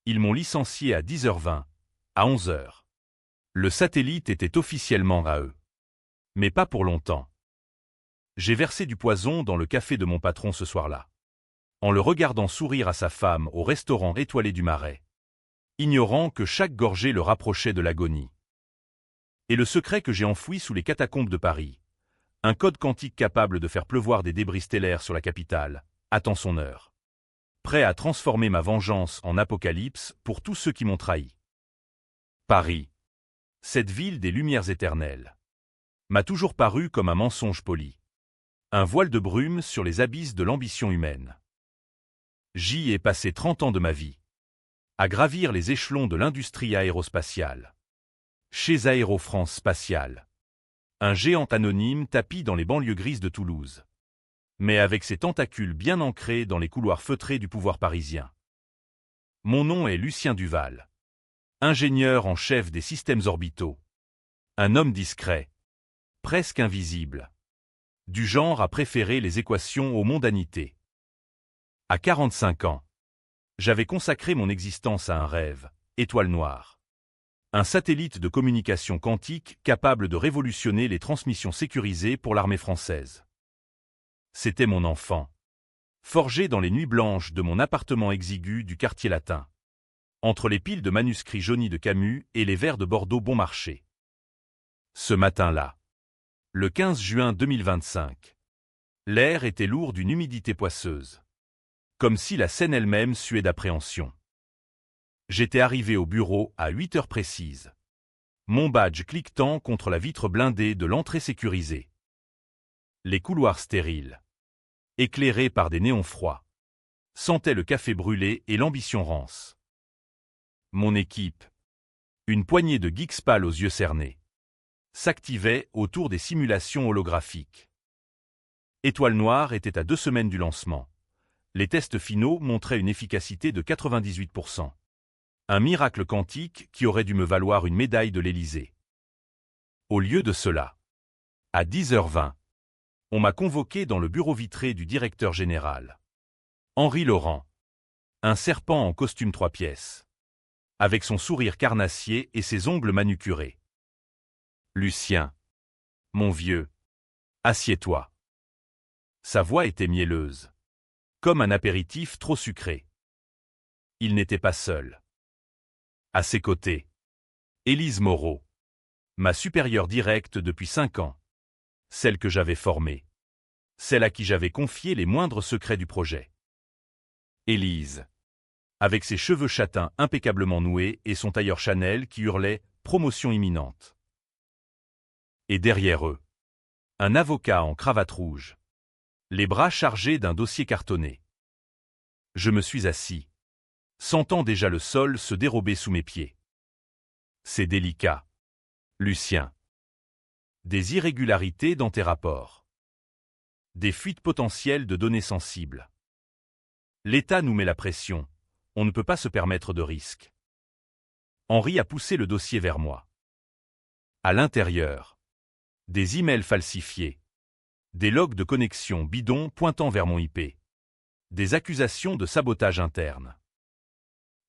Ils m'ont licencié à 10h20, à 11h. Le satellite était officiellement à eux. Mais pas pour longtemps. J'ai versé du poison dans le café de mon patron ce soir-là. En le regardant sourire à sa femme au restaurant étoilé du Marais, ignorant que chaque gorgée le rapprochait de l'agonie. Et le secret que j'ai enfoui sous les catacombes de Paris, un code quantique capable de faire pleuvoir des débris stellaires sur la capitale, attend son heure. Prêt à transformer ma vengeance en apocalypse pour tous ceux qui m'ont trahi. Paris, cette ville des lumières éternelles, m'a toujours paru comme un mensonge poli. Un voile de brume sur les abysses de l'ambition humaine. J'y ai passé 30 ans de ma vie. À gravir les échelons de l'industrie aérospatiale. Chez Aéro France Spatiale. Un géant anonyme tapi dans les banlieues grises de Toulouse. Mais avec ses tentacules bien ancrés dans les couloirs feutrés du pouvoir parisien. Mon nom est Lucien Duval. Ingénieur en chef des systèmes orbitaux. Un homme discret. Presque invisible. Du genre à préférer les équations aux mondanités. À 45 ans, j'avais consacré mon existence à un rêve, Étoile Noire. Un satellite de communication quantique capable de révolutionner les transmissions sécurisées pour l'armée française. C'était mon enfant. Forgé dans les nuits blanches de mon appartement exigu du quartier latin. Entre les piles de manuscrits jaunis de Camus et les verres de Bordeaux bon marché. Ce matin-là, le 15 juin 2025, l'air était lourd d'une humidité poisseuse. Comme si la scène elle-même suait d'appréhension. J'étais arrivé au bureau à 8 heures précises. Mon badge cliquetant contre la vitre blindée de l'entrée sécurisée. Les couloirs stériles, éclairés par des néons froids, sentaient le café brûlé et l'ambition rance. Mon équipe, une poignée de geeks pâles aux yeux cernés, s'activait autour des simulations holographiques. Étoile Noire était à 2 semaines du lancement. Les tests finaux montraient une efficacité de 98%. Un miracle quantique qui aurait dû me valoir une médaille de l'Élysée. Au lieu de cela, à 10h20, on m'a convoqué dans le bureau vitré du directeur général. Henri Laurent. Un serpent en costume 3 pièces. Avec son sourire carnassier et ses ongles manucurés. Lucien. Mon vieux. Assieds-toi. Sa voix était mielleuse. Comme un apéritif trop sucré. Il n'était pas seul. À ses côtés, Élise Moreau, ma supérieure directe depuis 5 ans, celle que j'avais formée, celle à qui j'avais confié les moindres secrets du projet. Élise, avec ses cheveux châtains impeccablement noués et son tailleur Chanel qui hurlait « promotion imminente ». Et derrière eux, un avocat en cravate rouge, les bras chargés d'un dossier cartonné. Je me suis assis, sentant déjà le sol se dérober sous mes pieds. C'est délicat, Lucien. Des irrégularités dans tes rapports. Des fuites potentielles de données sensibles. L'État nous met la pression, on ne peut pas se permettre de risques. Henri a poussé le dossier vers moi. À l'intérieur, des emails falsifiés, des logs de connexion bidons pointant vers mon IP, des accusations de sabotage interne.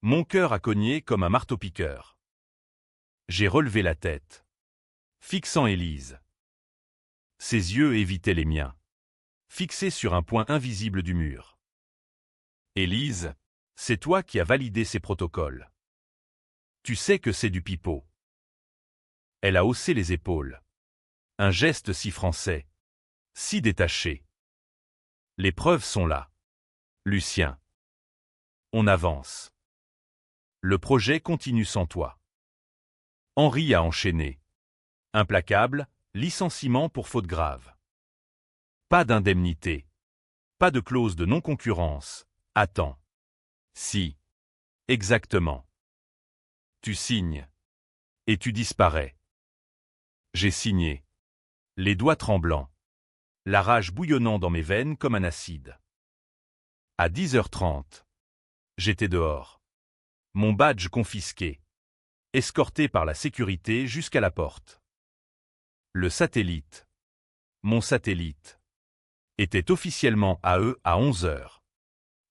Mon cœur a cogné comme un marteau-piqueur. J'ai relevé la tête, fixant Élise. Ses yeux évitaient les miens, fixés sur un point invisible du mur. Élise, c'est toi qui as validé ces protocoles. Tu sais que c'est du pipeau. Elle a haussé les épaules. Un geste si français, si détaché. Les preuves sont là. Lucien. On avance. Le projet continue sans toi. Henri a enchaîné. Implacable, licenciement pour faute grave. Pas d'indemnité. Pas de clause de non-concurrence. Attends. Si. Exactement. Tu signes. Et tu disparais. J'ai signé. Les doigts tremblants. La rage bouillonnant dans mes veines comme un acide. À 10h30. J'étais dehors. Mon badge confisqué. Escorté par la sécurité jusqu'à la porte. Le satellite. Mon satellite. Était officiellement à eux à 11h.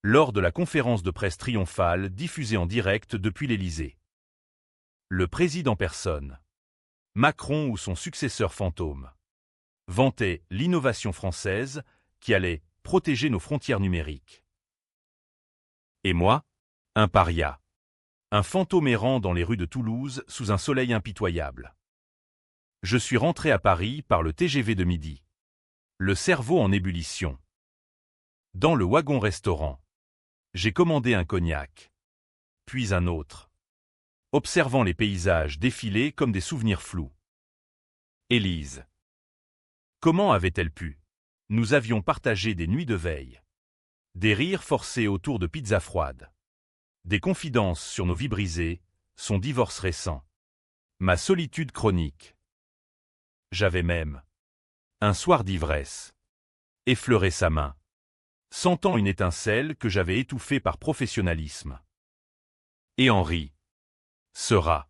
lors de la conférence de presse triomphale diffusée en direct depuis l'Élysée. Le président personne, Macron ou son successeur fantôme, vantait l'innovation française qui allait protéger nos frontières numériques. Et moi, un paria, un fantôme errant dans les rues de Toulouse sous un soleil impitoyable. Je suis rentré à Paris par le TGV de midi, le cerveau en ébullition. Dans le wagon-restaurant, j'ai commandé un cognac, puis un autre, observant les paysages défiler comme des souvenirs flous. Élise. Comment avait-elle pu? Nous avions partagé des nuits de veille, des rires forcés autour de pizzas froides, des confidences sur nos vies brisées, son divorce récent, ma solitude chronique. J'avais même, un soir d'ivresse, effleuré sa main, sentant une étincelle que j'avais étouffée par professionnalisme. Et Henri sera,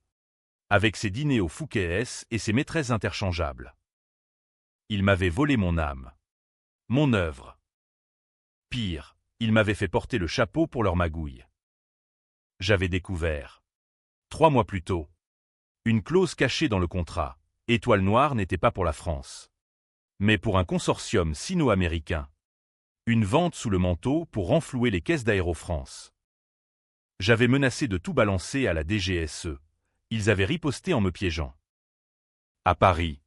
avec ses dîners au Fouquet's et ses maîtresses interchangeables. Il m'avait volé mon âme, mon œuvre. Pire, il m'avait fait porter le chapeau pour leur magouille. J'avais découvert, 3 mois plus tôt, une clause cachée dans le contrat. Étoile Noire n'était pas pour la France, mais pour un consortium sino-américain. Une vente sous le manteau pour renflouer les caisses d'Aéro-France. J'avais menacé de tout balancer à la DGSE. Ils avaient riposté en me piégeant. À Paris,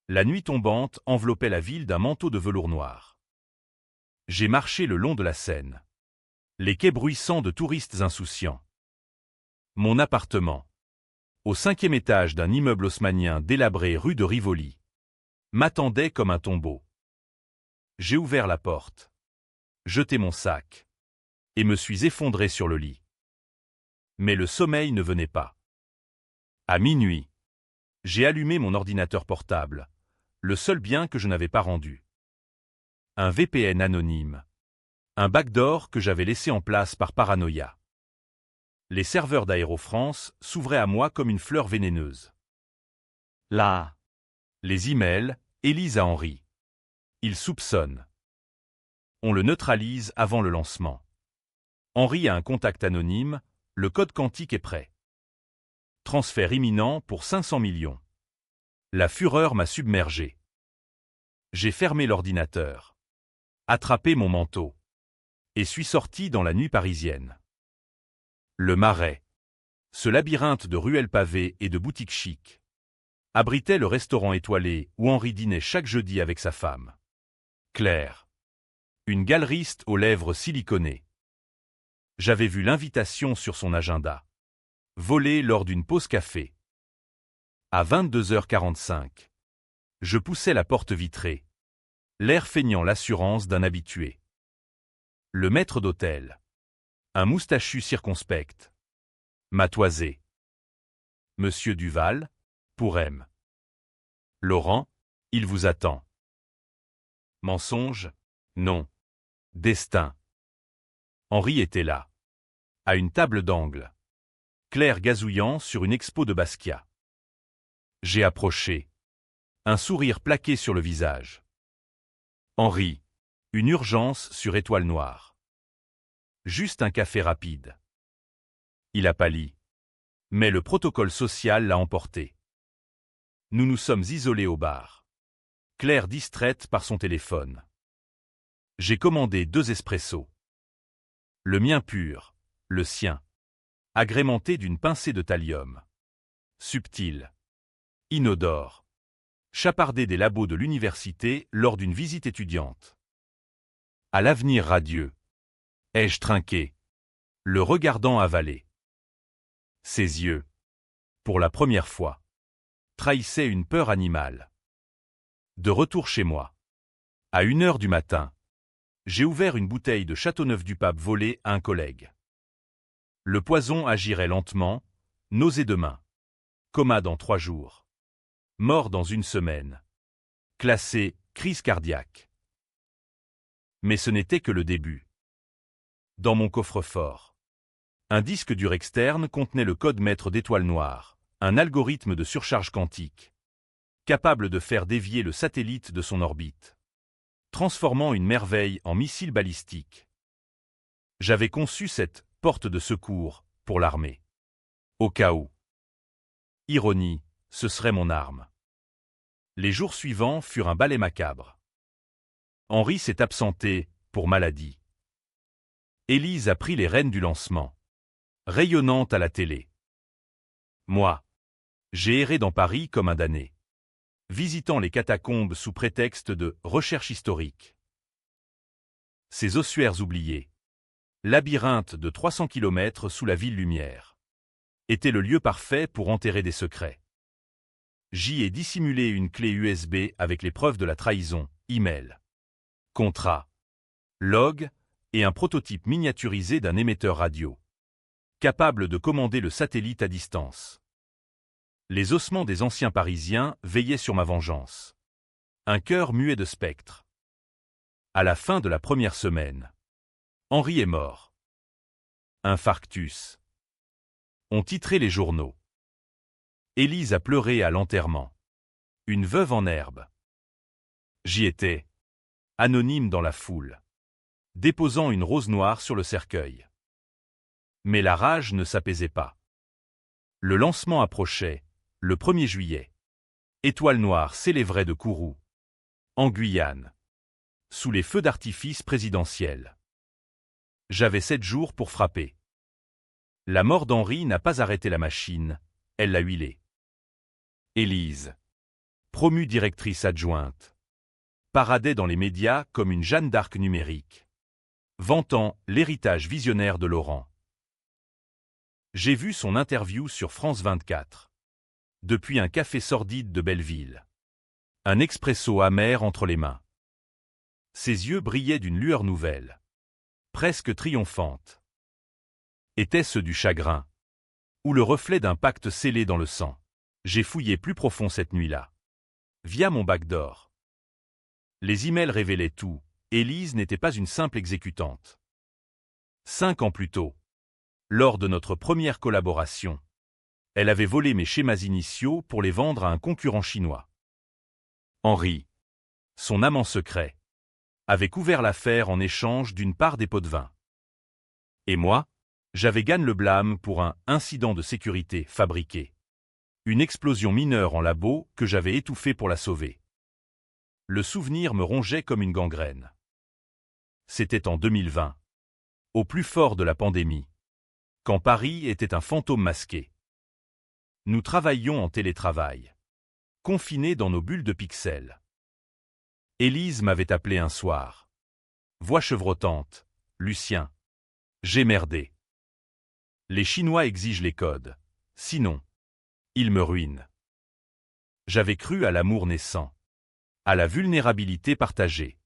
la nuit tombante enveloppait la ville d'un manteau de velours noir. J'ai marché le long de la Seine, les quais bruissants de touristes insouciants. Mon appartement, au 5e étage d'un immeuble haussmannien délabré rue de Rivoli, m'attendait comme un tombeau. J'ai ouvert la porte, jeté mon sac, et me suis effondré sur le lit. Mais le sommeil ne venait pas. À minuit, j'ai allumé mon ordinateur portable, le seul bien que je n'avais pas rendu. Un VPN anonyme, un backdoor que j'avais laissé en place par paranoïa. Les serveurs d'Aéro-France s'ouvraient à moi comme une fleur vénéneuse. Là, les emails, Élise à Henri. Il soupçonne. On le neutralise avant le lancement. Henri a un contact anonyme, le code quantique est prêt. Transfert imminent pour 500 millions. La fureur m'a submergé. J'ai fermé l'ordinateur, attrapé mon manteau, et suis sorti dans la nuit parisienne. Le Marais, ce labyrinthe de ruelles pavées et de boutiques chics, abritait le restaurant étoilé où Henri dînait chaque jeudi avec sa femme, Claire, une galeriste aux lèvres siliconées. J'avais vu l'invitation sur son agenda, volée lors d'une pause café. À 22h45, je poussais la porte vitrée, l'air feignant l'assurance d'un habitué. Le maître d'hôtel, un moustachu circonspect, m'a toisé. Monsieur Duval, pour M. Laurent, il vous attend. Mensonge? Non. Destin. Henri était là, à une table d'angle, Claire gazouillant sur une expo de Basquiat. J'ai approché, un sourire plaqué sur le visage. Henri, une urgence sur Étoile Noire. Juste un café rapide. Il a pâli, mais le protocole social l'a emporté. Nous nous sommes isolés au bar. Claire distraite par son téléphone. J'ai commandé 2 espressos. Le mien pur, le sien, agrémenté d'une pincée de thallium. Subtil, inodore, chapardé des labos de l'université lors d'une visite étudiante. À l'avenir radieux, ai-je trinqué, le regardant avaler. Ses yeux, pour la première fois, trahissaient une peur animale. De retour chez moi, à 1h du matin, j'ai ouvert une bouteille de Châteauneuf-du-Pape volée à un collègue. Le poison agirait lentement, nausée demain, coma dans 3 jours, mort dans 1 semaine, classé crise cardiaque. Mais ce n'était que le début. Dans mon coffre-fort, un disque dur externe contenait le code maître d'Étoile Noire, un algorithme de surcharge quantique, capable de faire dévier le satellite de son orbite, transformant une merveille en missile balistique. J'avais conçu cette porte de secours pour l'armée. Au cas où. Ironie, ce serait mon arme. Les jours suivants furent un ballet macabre. Henri s'est absenté, pour maladie. Élise a pris les rênes du lancement. Rayonnante à la télé. Moi, j'ai erré dans Paris comme un damné. Visitant les catacombes sous prétexte de recherche historique. Ces ossuaires oubliés. Labyrinthe de 300 km sous la ville lumière. Était le lieu parfait pour enterrer des secrets. J'y ai dissimulé une clé USB avec les preuves de la trahison, email, contrat, log et un prototype miniaturisé d'un émetteur radio. Capable de commander le satellite à distance. Les ossements des anciens Parisiens veillaient sur ma vengeance. Un cœur muet de spectre. À la fin de la première semaine. Henri est mort. Infarctus. On titrait les journaux. Élise a pleuré à l'enterrement. Une veuve en herbe. J'y étais. Anonyme dans la foule. Déposant une rose noire sur le cercueil. Mais la rage ne s'apaisait pas. Le lancement approchait, le 1er juillet. Étoile noire s'élèverait de Kourou. En Guyane. Sous les feux d'artifice présidentiels. J'avais 7 jours pour frapper. La mort d'Henri n'a pas arrêté la machine, elle l'a huilée. Élise. Promue directrice adjointe. Paradait dans les médias comme une Jeanne d'Arc numérique. Vantant l'héritage visionnaire de Laurent. J'ai vu son interview sur France 24. Depuis un café sordide de Belleville. Un expresso amer entre les mains. Ses yeux brillaient d'une lueur nouvelle. Presque triomphante. Était-ce du chagrin? Ou le reflet d'un pacte scellé dans le sang? J'ai fouillé plus profond cette nuit-là. Via mon backdoor. Les emails révélaient tout. Élise n'était pas une simple exécutante. 5 ans plus tôt, lors de notre première collaboration, elle avait volé mes schémas initiaux pour les vendre à un concurrent chinois. Henri, son amant secret, avait couvert l'affaire en échange d'une part des pots de vin. Et moi, j'avais gagné le blâme pour un incident de sécurité fabriqué. Une explosion mineure en labo que j'avais étouffée pour la sauver. Le souvenir me rongeait comme une gangrène. C'était en 2020, au plus fort de la pandémie, quand Paris était un fantôme masqué. Nous travaillions en télétravail, confinés dans nos bulles de pixels. Élise m'avait appelé un soir. Voix chevrotante, Lucien. J'ai merdé. Les Chinois exigent les codes, sinon, ils me ruinent. J'avais cru à l'amour naissant, à la vulnérabilité partagée.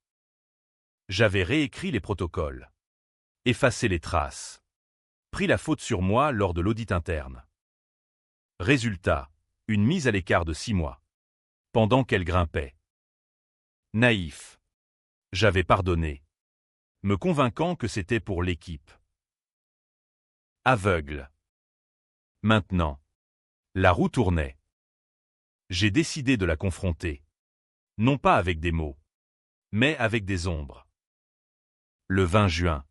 J'avais réécrit les protocoles, effacé les traces, pris la faute sur moi lors de l'audit interne. Résultat, une mise à l'écart de 6 mois, pendant qu'elle grimpait. Naïf. J'avais pardonné, me convainquant que c'était pour l'équipe. Aveugle. Maintenant, la roue tournait. J'ai décidé de la confronter. Non pas avec des mots, mais avec des ombres. Le 20 juin.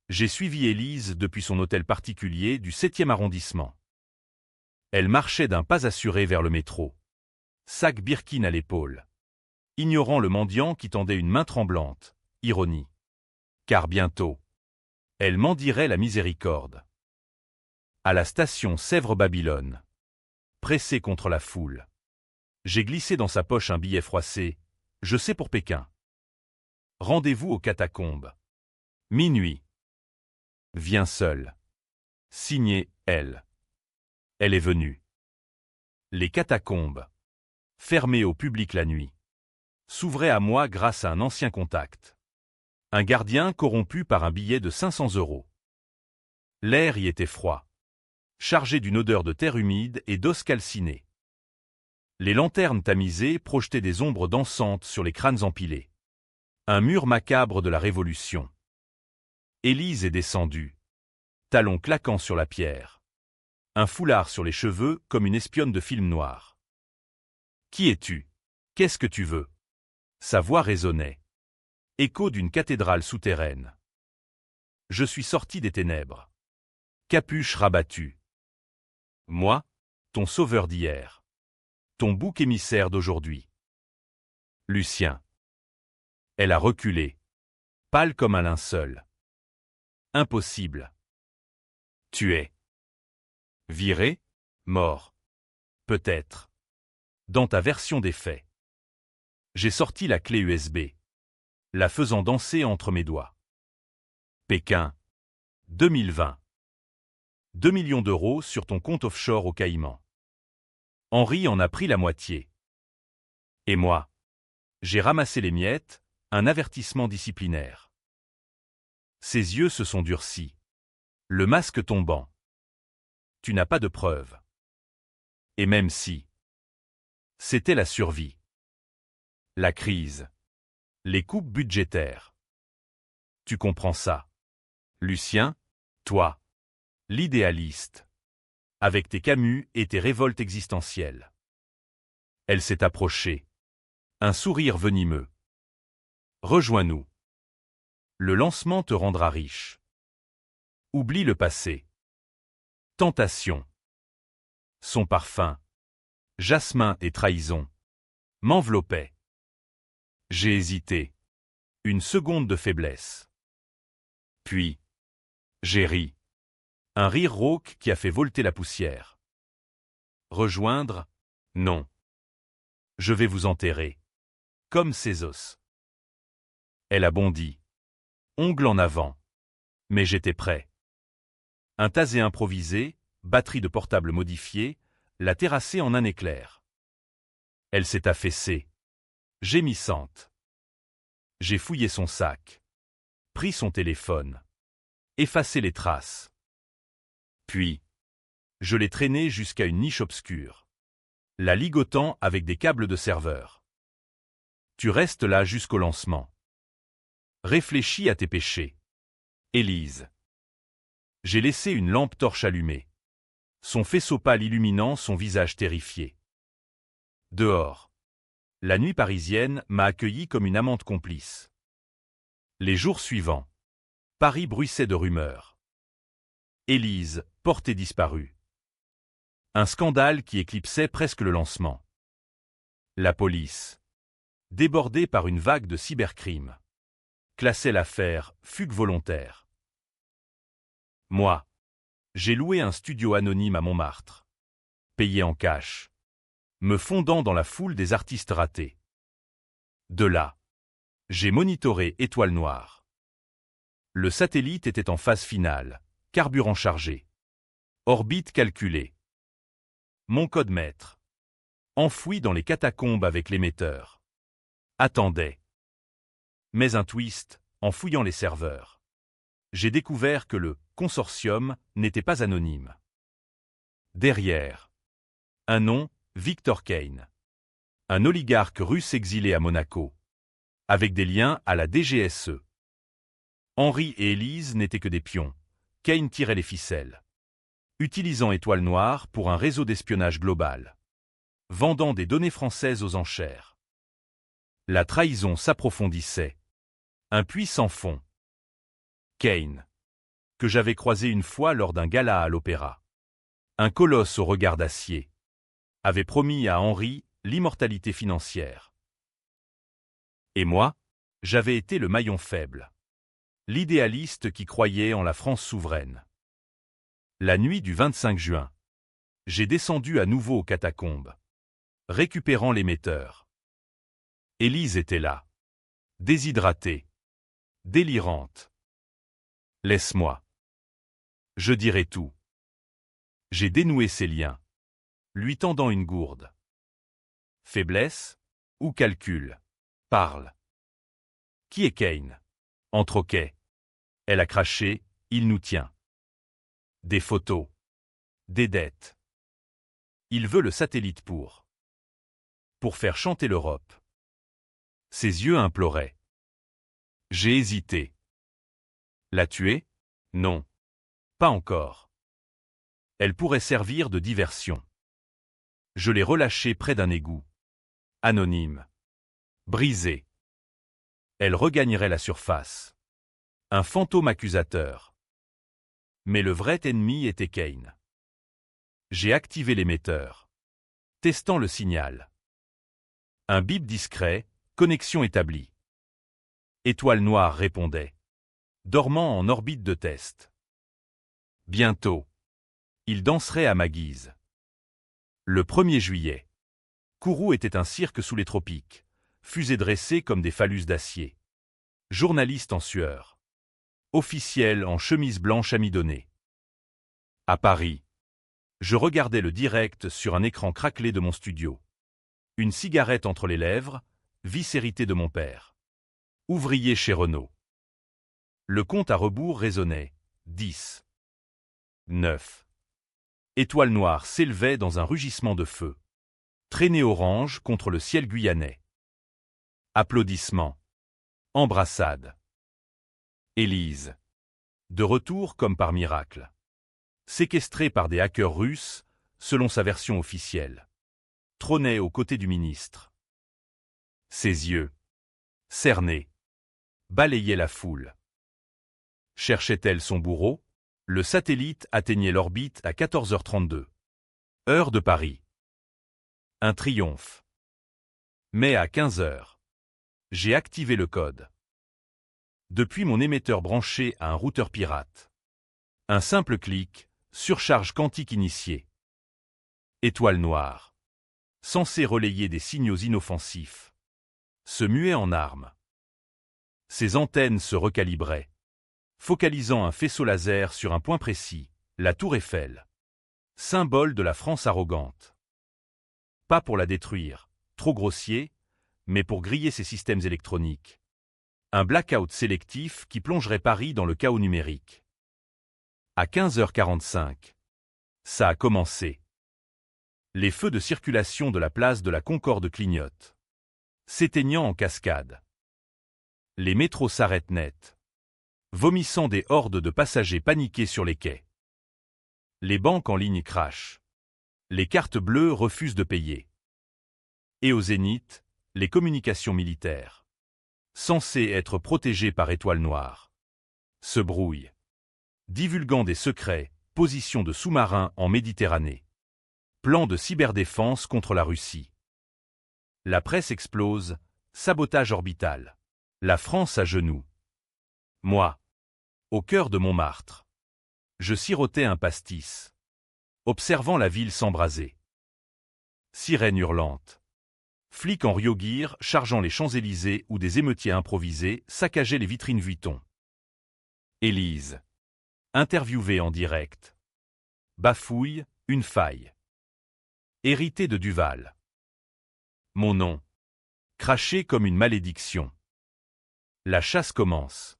J'ai suivi Élise depuis son hôtel particulier du 7e arrondissement. Elle marchait d'un pas assuré vers le métro. Sac Birkin à l'épaule. Ignorant le mendiant qui tendait une main tremblante. Ironie. Car bientôt, elle mendierait la miséricorde. À la station Sèvres-Babylone. Pressé contre la foule. J'ai glissé dans sa poche un billet froissé. Je sais pour Pékin. Rendez-vous aux catacombes. Minuit. Viens seul. Signé, elle. Elle est venue. Les catacombes, fermées au public la nuit, s'ouvraient à moi grâce à un ancien contact. Un gardien corrompu par un billet de 500 €. L'air y était froid, chargé d'une odeur de terre humide et d'os calcinés. Les lanternes tamisées projetaient des ombres dansantes sur les crânes empilés. Un mur macabre de la Révolution. Élise est descendue, talons claquant sur la pierre. Un foulard sur les cheveux comme une espionne de film noir. Qui es-tu? Qu'est-ce que tu veux? Sa voix résonnait. Écho d'une cathédrale souterraine. Je suis sorti des ténèbres. Capuche rabattue. Moi, ton sauveur d'hier. Ton bouc émissaire d'aujourd'hui. Lucien. Elle a reculé. Pâle comme un linceul. Impossible. Tu es. Viré, mort. Peut-être. Dans ta version des faits. J'ai sorti la clé USB. La faisant danser entre mes doigts. Pékin. 2020. 2 millions d'euros sur ton compte offshore au Caïman. Henri en a pris la moitié. Et moi, j'ai ramassé les miettes, un avertissement disciplinaire. Ses yeux se sont durcis. Le masque tombant. Tu n'as pas de preuves. Et même si. C'était la survie. La crise. Les coupes budgétaires. Tu comprends ça. Lucien, toi. L'idéaliste. Avec tes Camus et tes révoltes existentielles. Elle s'est approchée. Un sourire venimeux. Rejoins-nous. Le lancement te rendra riche. Oublie le passé. Tentation. Son parfum. Jasmin et trahison. M'enveloppait. J'ai hésité. Une seconde de faiblesse. Puis. J'ai ri. Un rire rauque qui a fait volter la poussière. Rejoindre? Non. Je vais vous enterrer. Comme ses os. Elle a bondi. Ongle en avant. Mais j'étais prêt. Un tasé improvisé, batterie de portable modifiée, l'a terrassée en un éclair. Elle s'est affaissée. Gémissante. J'ai fouillé son sac. Pris son téléphone. Effacé les traces. Puis, je l'ai traînée jusqu'à une niche obscure. La ligotant avec des câbles de serveur. Tu restes là jusqu'au lancement. Réfléchis à tes péchés. Élise. J'ai laissé une lampe torche allumée. Son faisceau pâle illuminant son visage terrifié. Dehors. La nuit parisienne m'a accueilli comme une amante complice. Les jours suivants. Paris bruissait de rumeurs. Élise, portée disparue. Un scandale qui éclipsait presque le lancement. La police, débordée par une vague de cybercrimes, classait l'affaire fugue volontaire. Moi, j'ai loué un studio anonyme à Montmartre, payé en cash, me fondant dans la foule des artistes ratés. De là, j'ai monitoré Étoile Noire. Le satellite était en phase finale, carburant chargé, orbite calculée. Mon code maître, enfoui dans les catacombes avec l'émetteur, attendait. Mais un twist, en fouillant les serveurs. J'ai découvert que le consortium n'était pas anonyme. Derrière, un nom, Victor Kane. Un oligarque russe exilé à Monaco, avec des liens à la DGSE. Henri et Élise n'étaient que des pions. Kane tirait les ficelles. Utilisant Étoile Noire pour un réseau d'espionnage global. Vendant des données françaises aux enchères. La trahison s'approfondissait. Un puits sans fond. Kane, que j'avais croisé une fois lors d'un gala à l'opéra. Un colosse au regard d'acier. Avait promis à Henri l'immortalité financière. Et moi, j'avais été le maillon faible. L'idéaliste qui croyait en la France souveraine. La nuit du 25 juin, j'ai descendu à nouveau aux catacombes, récupérant l'émetteur. Élise était là, déshydratée, délirante. Laisse-moi. Je dirai tout. J'ai dénoué ses liens, lui tendant une gourde. Faiblesse ou calcul? Parle. Qui est Kane? En troquet. Elle a craché, il nous tient. Des photos. Des dettes. Il veut le satellite pour faire chanter l'Europe. Ses yeux imploraient. J'ai hésité. La tuer? Non. Pas encore. Elle pourrait servir de diversion. Je l'ai relâchée près d'un égout. Anonyme. Brisée. Elle regagnerait la surface. Un fantôme accusateur. Mais le vrai ennemi était Kane. J'ai activé l'émetteur. Testant le signal. Un bip discret, connexion établie. Étoile Noire répondait. Dormant en orbite de test. Bientôt. Il danserait à ma guise. Le 1er juillet. Kourou était un cirque sous les tropiques, fusées dressées comme des phallus d'acier. Journaliste en sueur. Officiel en chemise blanche amidonnée. À Paris. Je regardais le direct sur un écran craquelé de mon studio. Une cigarette entre les lèvres, vice hérité de mon père. Ouvrier chez Renault. Le compte à rebours résonnait. 10. 9. Étoile Noire s'élevait dans un rugissement de feu. Traînée orange contre le ciel guyanais. Applaudissements. Embrassades. Élise. De retour comme par miracle. Séquestrée par des hackers russes, selon sa version officielle. Trônait aux côtés du ministre. Ses yeux, cernés, balayaient la foule. Cherchait-elle son bourreau? Le satellite atteignait l'orbite à 14h32. Heure de Paris. Un triomphe. Mais à 15h. J'ai activé le code. Depuis mon émetteur branché à un routeur pirate. Un simple clic, surcharge quantique initiée. Étoile Noire. Censé relayer des signaux inoffensifs. Se muait en arme. Ses antennes se recalibraient. Focalisant un faisceau laser sur un point précis, la Tour Eiffel. Symbole de la France arrogante. Pas pour la détruire, trop grossier, mais pour griller ses systèmes électroniques. Un blackout sélectif qui plongerait Paris dans le chaos numérique. À 15h45. Ça a commencé. Les feux de circulation de la place de la Concorde clignotent. S'éteignant en cascade. Les métros s'arrêtent net. Vomissant des hordes de passagers paniqués sur les quais. Les banques en ligne crachent. Les cartes bleues refusent de payer. Et au zénith, les communications militaires, censées être protégées par Étoile Noire, se brouillent. Divulguant des secrets, positions de sous-marins en Méditerranée. Plan de cyberdéfense contre la Russie. La presse explose, sabotage orbital. La France à genoux. Moi, au cœur de Montmartre. Je sirotais un pastis. Observant la ville s'embraser. Sirène hurlante. Flics en Rio-Gear chargeant les Champs-Élysées ou des émeutiers improvisés saccageaient les vitrines Vuitton. Élise. Interviewée en direct. Bafouille, une faille. Hérité de Duval. Mon nom. Craché comme une malédiction. La chasse commence.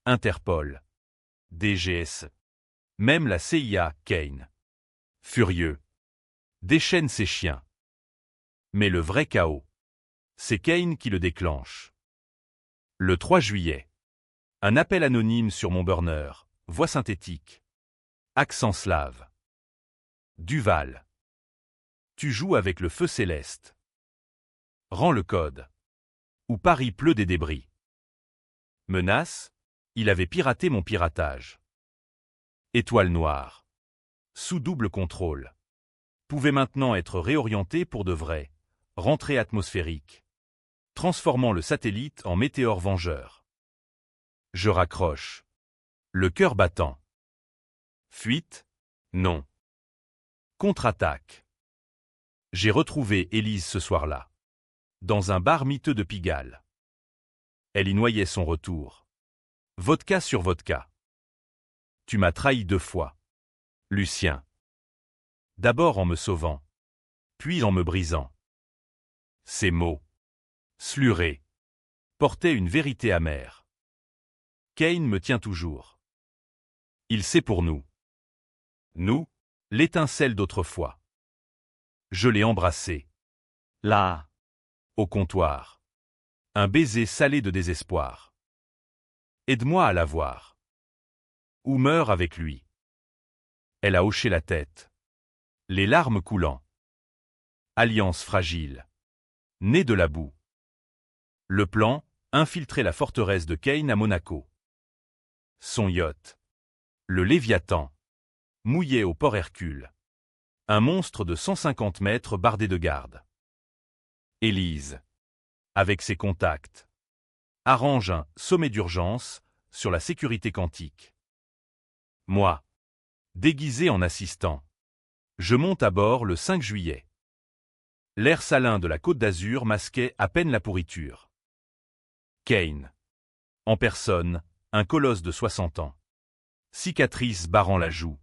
Interpol. DGS. Même la CIA, Kane. Furieux. Déchaîne ses chiens. Mais le vrai chaos. C'est Kane qui le déclenche. Le 3 juillet. Un appel anonyme sur mon burner. Voix synthétique. Accent slave. Duval. Tu joues avec le feu céleste. Rends le code. Ou Paris pleut des débris. Menace, il avait piraté mon piratage. Étoile Noire. Sous double contrôle. Pouvait maintenant être réorienté pour de vrai. Rentrée atmosphérique. Transformant le satellite en météore vengeur. Je raccroche. Le cœur battant. Fuite? Non. Contre-attaque. J'ai retrouvé Élise ce soir-là. Dans un bar miteux de Pigalle. Elle y noyait son retour. Vodka sur vodka. Tu m'as trahi 2 fois. Lucien. D'abord en me sauvant. Puis en me brisant. Ces mots, slurés, portaient une vérité amère. Kane me tient toujours. Il sait pour nous. Nous, l'étincelle d'autrefois. Je l'ai embrassé. Là, au comptoir. Un baiser salé de désespoir. Aide-moi à la voir. Ou meurs avec lui. Elle a hoché la tête. Les larmes coulant. Alliance fragile. Née de la boue. Le plan, infiltrer la forteresse de Kane à Monaco. Son yacht. Le Léviathan. Mouillait au port Hercule. Un monstre de 150 mètres bardé de gardes. Élise. Avec ses contacts. Arrange un sommet d'urgence sur la sécurité quantique. Moi. Déguisé en assistant. Je monte à bord le 5 juillet. L'air salin de la Côte d'Azur masquait à peine la pourriture. Kane. En personne, un colosse de 60 ans. Cicatrice barrant la joue.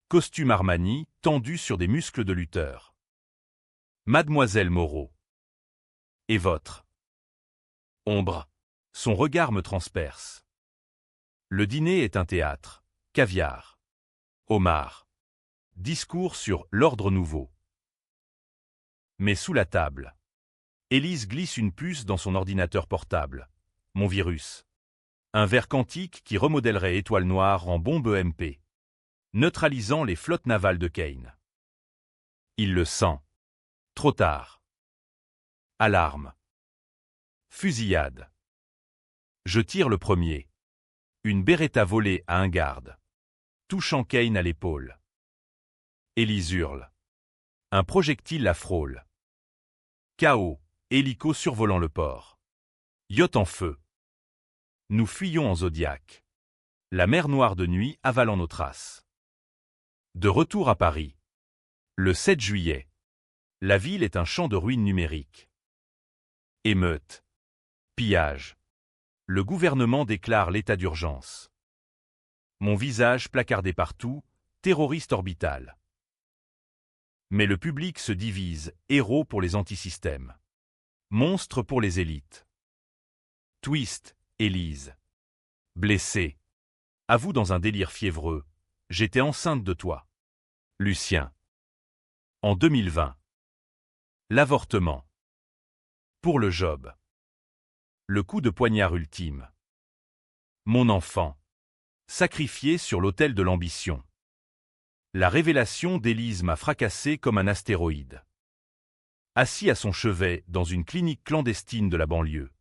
Costume Armani tendu sur des muscles de lutteur. Mademoiselle Moreau. Et votre ombre. Son regard me transperce. Le dîner est un théâtre. Caviar. Homard. Discours sur l'ordre nouveau. Mais sous la table. Élise glisse une puce dans son ordinateur portable. Mon virus. Un ver quantique qui remodèlerait Étoile Noire en bombe EMP. Neutralisant les flottes navales de Kane. Il le sent. Trop tard. Alarme. Fusillade. Je tire le premier. Une Beretta volée à un garde. Touchant Kane à l'épaule. Élise hurle. Un projectile la frôle. Chaos, hélico survolant le port. Yacht en feu. Nous fuyons en Zodiac. La mer Noire de nuit avalant nos traces. De retour à Paris. Le 7 juillet. La ville est un champ de ruines numériques. Émeute. Pillage. Le gouvernement déclare l'état d'urgence. Mon visage placardé partout, terroriste orbital. Mais le public se divise, héros pour les antisystèmes. Monstre pour les élites. Twist, Élise. Blessé. Avoue dans un délire fiévreux. J'étais enceinte de toi. Lucien. En 2020. L'avortement. Pour le job. Le coup de poignard ultime. Mon enfant. Sacrifié sur l'autel de l'ambition. La révélation d'Élise m'a fracassé comme un astéroïde. Assis à son chevet dans une clinique clandestine de la banlieue.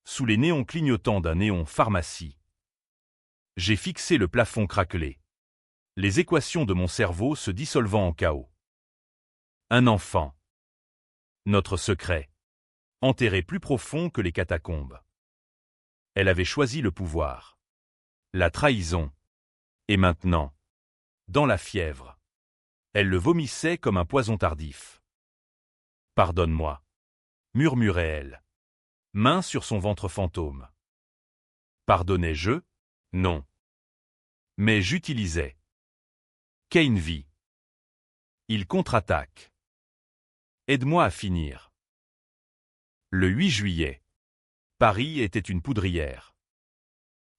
Sous les néons clignotants d'un néon pharmacie. J'ai fixé le plafond craquelé. Les équations de mon cerveau se dissolvant en chaos. Un enfant. Notre secret. Enterré plus profond que les catacombes. Elle avait choisi le pouvoir. La trahison. Et maintenant, dans la fièvre, elle le vomissait comme un poison tardif. Pardonne-moi, murmurait-elle, main sur son ventre fantôme. Pardonnais-je? Non. Mais j'utilisais. Kane vit. Il contre-attaque. Aide-moi à finir. Le 8 juillet. Paris était une poudrière.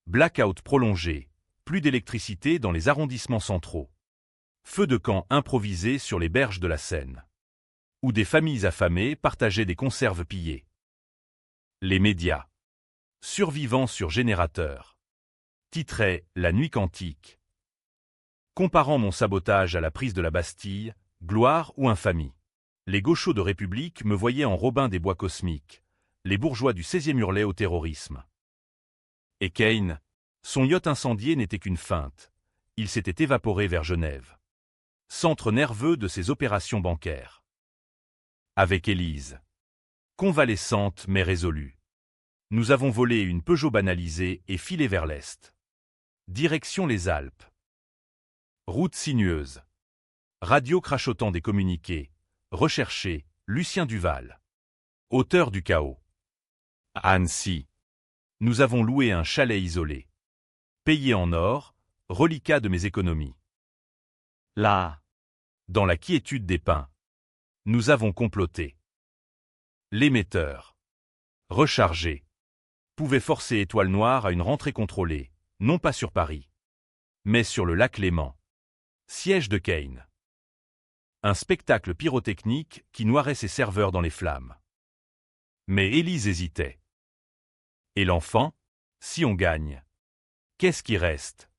Blackout prolongé, plus d'électricité dans les arrondissements centraux. Feu de camp improvisé sur les berges de la Seine. Où des familles affamées partageaient des conserves pillées. Les médias. Survivants sur générateur. Titraient « La nuit quantique ». Comparant mon sabotage à la prise de la Bastille, gloire ou infamie. Les gauchos de République me voyaient en Robin des Bois cosmiques. Les bourgeois du 16e hurlaient au terrorisme. Et Kane, son yacht incendié n'était qu'une feinte. Il s'était évaporé vers Genève. Centre nerveux de ses opérations bancaires. Avec Élise. Convalescente mais résolue. Nous avons volé une Peugeot banalisée et filé vers l'est. Direction les Alpes. Route sinueuse. Radio crachotant des communiqués. Recherché, Lucien Duval. Auteur du chaos. À Annecy. Nous avons loué un chalet isolé. Payé en or, reliquat de mes économies. Là, dans la quiétude des pins, nous avons comploté. L'émetteur, rechargé, pouvait forcer Étoile Noire à une rentrée contrôlée, non pas sur Paris, mais sur le lac Léman, siège de Kane. Un spectacle pyrotechnique qui noirait ses serveurs dans les flammes. Mais Élise hésitait. Et l'enfant, si on gagne, qu'est-ce qui reste?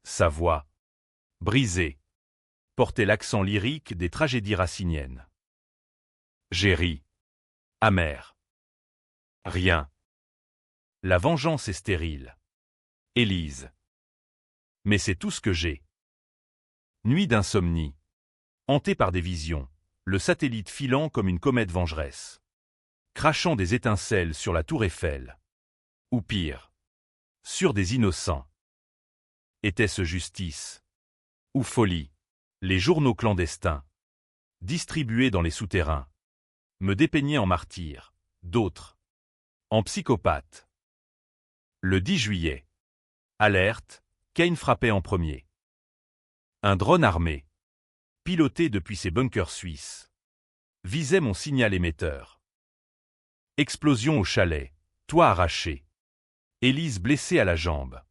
Sa voix, brisée, portait l'accent lyrique des tragédies raciniennes. J'ai ri. Amer. Rien. La vengeance est stérile. Élise. Mais c'est tout ce que j'ai. Nuit d'insomnie. Hanté par des visions, le satellite filant comme une comète vengeresse. Crachant des étincelles sur la tour Eiffel. Ou pire. Sur des innocents. Était-ce justice? Ou folie? Les journaux clandestins, distribués dans les souterrains, me dépeignaient en martyr, d'autres, en psychopathe. Le 10 juillet. Alerte, Kane frappait en premier. Un drone armé, piloté depuis ses bunkers suisses, visait mon signal émetteur. Explosion au chalet, toit arraché. Élise blessée à la jambe.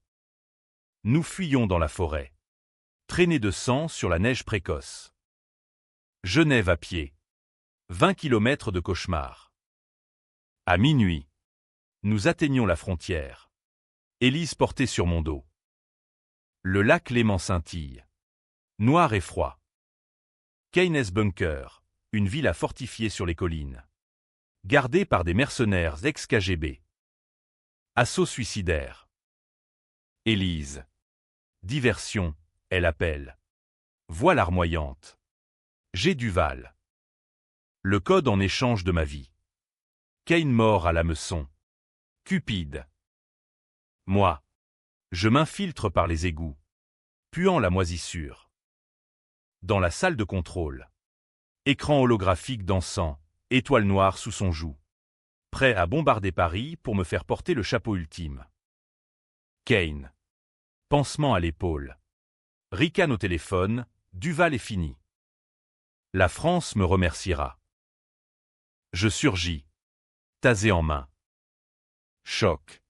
Nous fuyions dans la forêt. Traînée de sang sur la neige précoce. Genève à pied. 20 kilomètres de cauchemar. À minuit. Nous atteignions la frontière. Élise portée sur mon dos. Le lac Léman scintille. Noir et froid. Keynes Bunker, une ville à fortifier sur les collines. Gardée par des mercenaires ex-KGB. Assaut suicidaire. Élise. Diversion. Elle appelle. Voix larmoyante. J'ai Duval. Le code en échange de ma vie. Kane mort à l'hameçon. Cupide. Moi. Je m'infiltre par les égouts. Puant la moisissure. Dans la salle de contrôle. Écran holographique dansant, étoile noire sous son joug. Prêt à bombarder Paris pour me faire porter le chapeau ultime. Kane. Pansement à l'épaule. Ricane au téléphone, Duval est fini. La France me remerciera. Je surgis. Tasé en main. Choc.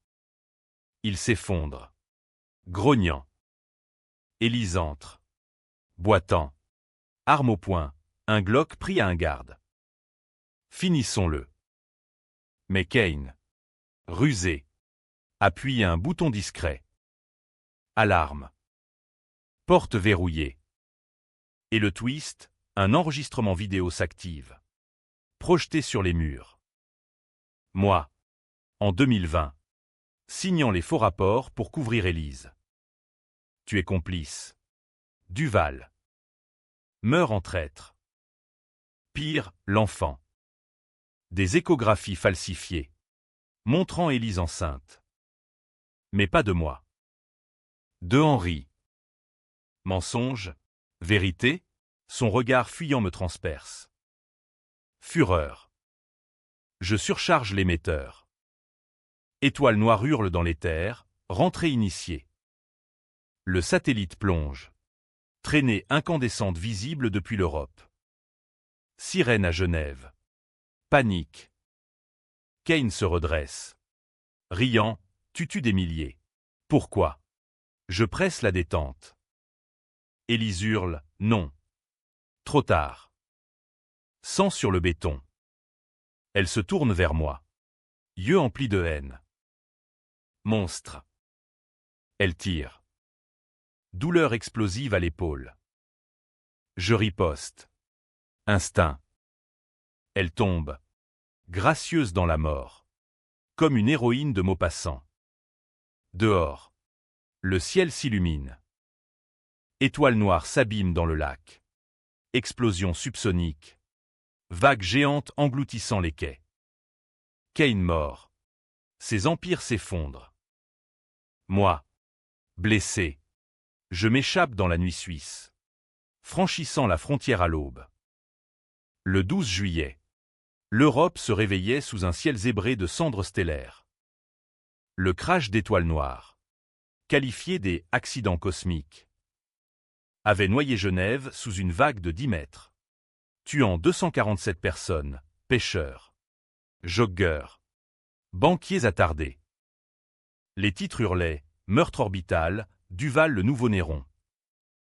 Il s'effondre. Grognant. Élise entre. Boitant. Arme au poing, un Glock pris à un garde. Finissons-le. Mais Kane. Rusé. Appuie un bouton discret. Alarme. Porte verrouillée. Et le twist, un enregistrement vidéo s'active. Projeté sur les murs. Moi. En 2020. Signant les faux rapports pour couvrir Élise. Tu es complice. Duval. Meurt en traître. Pire, l'enfant. Des échographies falsifiées. Montrant Élise enceinte. Mais pas de moi. De Henri. Mensonge, vérité, son regard fuyant me transperce. Fureur. Je surcharge l'émetteur. Étoile noire hurle dans l'éther, rentrée initiée. Le satellite plonge. Traînée incandescente visible depuis l'Europe. Sirène à Genève. Panique. Kane se redresse. Riant, tutu des milliers. Pourquoi? Je presse la détente. Élise hurle, non. Trop tard. Sang sur le béton. Elle se tourne vers moi. Yeux emplis de haine. Monstre. Elle tire. Douleur explosive à l'épaule. Je riposte. Instinct. Elle tombe. Gracieuse dans la mort. Comme une héroïne de Maupassant. Dehors. Le ciel s'illumine. Étoile noire s'abîme dans le lac. Explosion subsonique. Vague géante engloutissant les quais. Kane mort. Ses empires s'effondrent. Moi. Blessé. Je m'échappe dans la nuit suisse. Franchissant la frontière à l'aube. Le 12 juillet. L'Europe se réveillait sous un ciel zébré de cendres stellaires. Le crash d'étoiles noires, qualifié des « accidents cosmiques », avait noyé Genève sous une vague de 10 mètres, tuant 247 personnes, pêcheurs, joggeurs, banquiers attardés. Les titres hurlaient « Meurtre orbital, Duval le nouveau Néron ».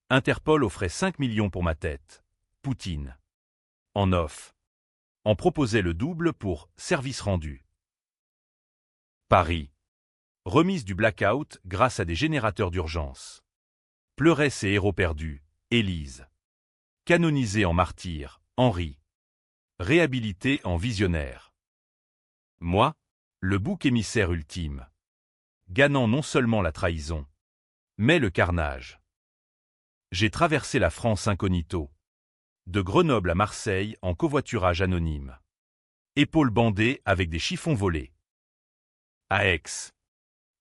Interpol offrait 5 millions pour ma tête. Poutine. En off. En proposait le double pour « service rendu ». Paris. Remise du blackout grâce à des générateurs d'urgence. Pleuraient ses héros perdus, Élise. Canonisé en martyr, Henri. Réhabilité en visionnaire. Moi, le bouc émissaire ultime. Gannant non seulement la trahison, Mais le carnage. J'ai traversé la France incognito. De Grenoble à Marseille en covoiturage anonyme. Épaules bandées avec des chiffons volés. À Aix.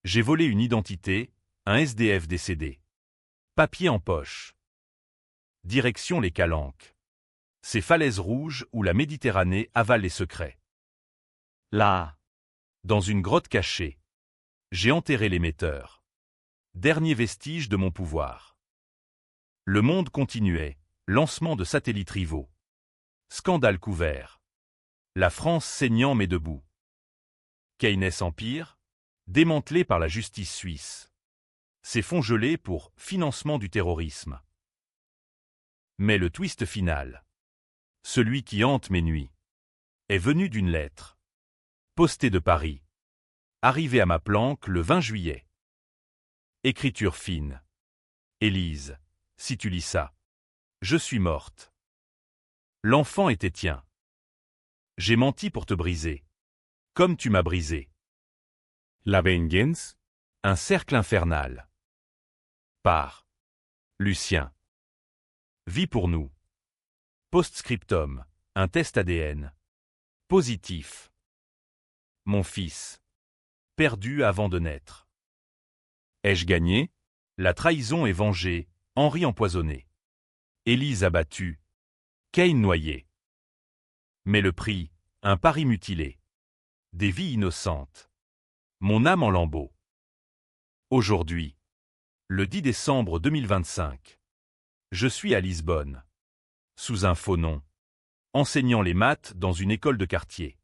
J'ai volé une identité, un SDF décédé. Papier en poche. Direction les Calanques. Ces falaises rouges où la Méditerranée avale les secrets. Là. Dans une grotte cachée. J'ai enterré l'émetteur. Dernier vestige de mon pouvoir. Le monde continuait, lancement de satellites rivaux. Scandale couvert. La France saignant mais debout. Keynes Empire, démantelé par la justice suisse. Ses fonds gelés pour financement du terrorisme. Mais le twist final, celui qui hante mes nuits, est venu d'une lettre. Postée de Paris. Arrivée à ma planque le 20 juillet. Écriture fine. Élise, si tu lis ça, je suis morte. L'enfant était tien. J'ai menti pour te briser. Comme tu m'as brisé. La vengeance? Un cercle infernal. Par Lucien. Vie pour nous. Postscriptum. Un test ADN. Positif. Mon fils. Perdu avant de naître. Ai-je gagné? La trahison est vengée. Henri empoisonné. Élise abattue. Caïn noyé. Mais le prix, un pari mutilé. Des vies innocentes. Mon âme en lambeaux. Aujourd'hui. Le 10 décembre 2025. Je suis à Lisbonne. Sous un faux nom. Enseignant les maths dans une école de quartier.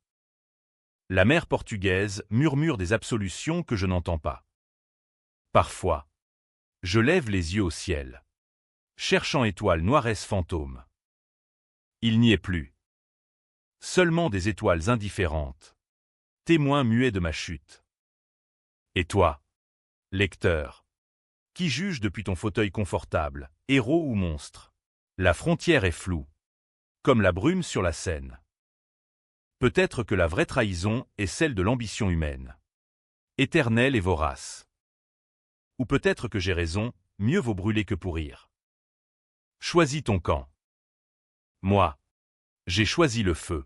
La mère portugaise murmure des absolutions que je n'entends pas. Parfois. Je lève les yeux au ciel. Cherchant étoiles noiresse fantômes. Il n'y est plus. Seulement des étoiles indifférentes. Témoins muets de ma chute. Et toi, lecteur, qui juge depuis ton fauteuil confortable, héros ou monstre? La frontière est floue, comme la brume sur la Seine. Peut-être que la vraie trahison est celle de l'ambition humaine, éternelle et vorace. Ou peut-être que j'ai raison, mieux vaut brûler que pourrir. Choisis ton camp. Moi, j'ai choisi le feu.